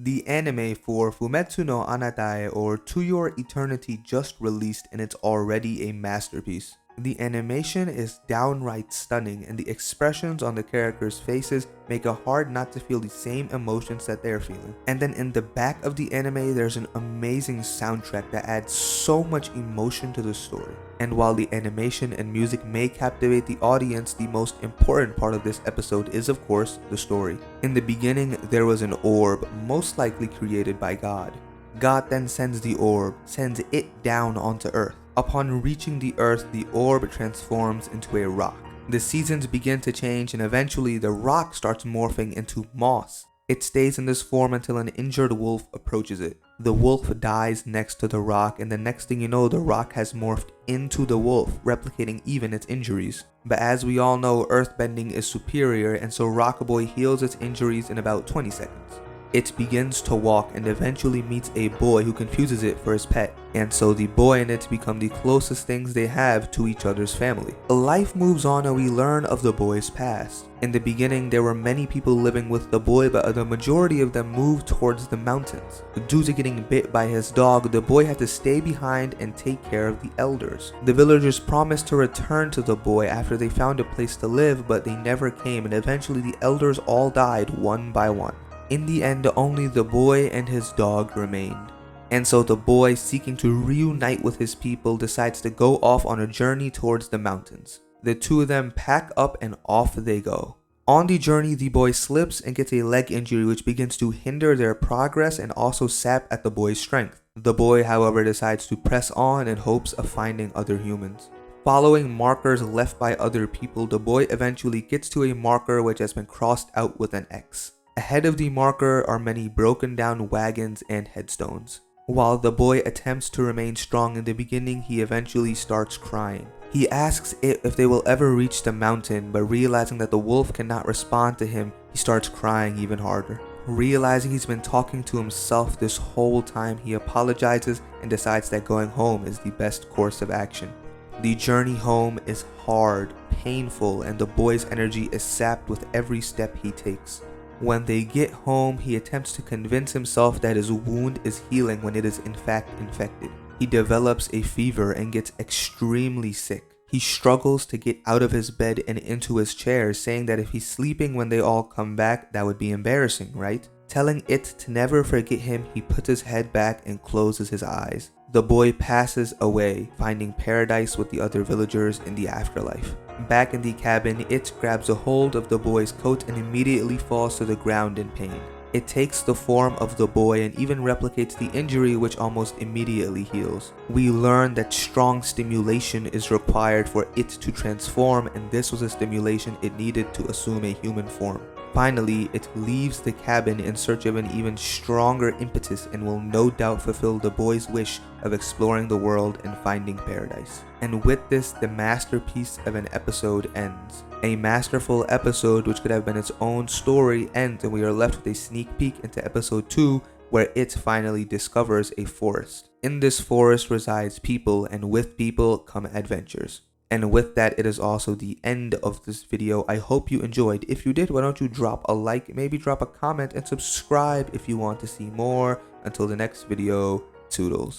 The anime for Fumetsu no Anatae or To Your Eternity just released and it's already a masterpiece. The animation is downright stunning and the expressions on the characters' faces make it hard not to feel the same emotions that they're feeling. And then in the back of the anime there's an amazing soundtrack that adds so much emotion to the story. And while the animation and music may captivate the audience, the most important part of this episode is of course the story. In the beginning there was an orb, most likely created by God. God then sends the orb, sends it down onto Earth. Upon reaching the Earth, the orb transforms into a rock. The seasons begin to change and eventually the rock starts morphing into moss. It stays in this form until an injured wolf approaches it. The wolf dies next to the rock and the next thing you know the rock has morphed into the wolf, replicating even its injuries. But as we all know, earthbending is superior and so Rockboy heals its injuries in about 20 seconds. It begins to walk and eventually meets a boy who confuses it for his pet, and so the boy and it become the closest things they have to each other's family. Life moves on and we learn of the boy's past. In the beginning there were many people living with the boy, but the majority of them moved towards the mountains. Due to getting bit by his dog, the boy had to stay behind and take care of the elders. The villagers promised to return to the boy after they found a place to live, but they never came and eventually the elders all died one by one. In the end, only the boy and his dog remained. And so the boy, seeking to reunite with his people, decides to go off on a journey towards the mountains. The two of them pack up and off they go. On the journey, the boy slips and gets a leg injury which begins to hinder their progress and also sap at the boy's strength. The boy, however, decides to press on in hopes of finding other humans. Following markers left by other people, the boy eventually gets to a marker which has been crossed out with an X. Ahead of the marker are many broken down wagons and headstones. While the boy attempts to remain strong in the beginning, he eventually starts crying. He asks it if they will ever reach the mountain, but realizing that the wolf cannot respond to him, he starts crying even harder. Realizing he's been talking to himself this whole time, he apologizes and decides that going home is the best course of action. The journey home is hard, painful, and the boy's energy is sapped with every step he takes. When they get home, he attempts to convince himself that his wound is healing when it is in fact infected. He develops a fever and gets extremely sick. He struggles to get out of his bed and into his chair, saying that if he's sleeping when they all come back, that would be embarrassing, right? Telling it to never forget him, he puts his head back and closes his eyes. The boy passes away, finding paradise with the other villagers in the afterlife. Back in the cabin, it grabs a hold of the boy's coat and immediately falls to the ground in pain. It takes the form of the boy and even replicates the injury, which almost immediately heals. We learn that strong stimulation is required for it to transform, and this was a stimulation it needed to assume a human form. Finally, it leaves the cabin in search of an even stronger impetus and will no doubt fulfill the boy's wish of exploring the world and finding paradise. And with this, the masterpiece of an episode ends. A masterful episode which could have been its own story ends, and we are left with a sneak peek into episode 2 where it finally discovers a forest. In this forest resides people, and with people come adventures. And with that, it is also the end of this video. I hope you enjoyed. If you did, why don't you drop a like, maybe drop a comment, and subscribe if you want to see more. Until the next video, toodles.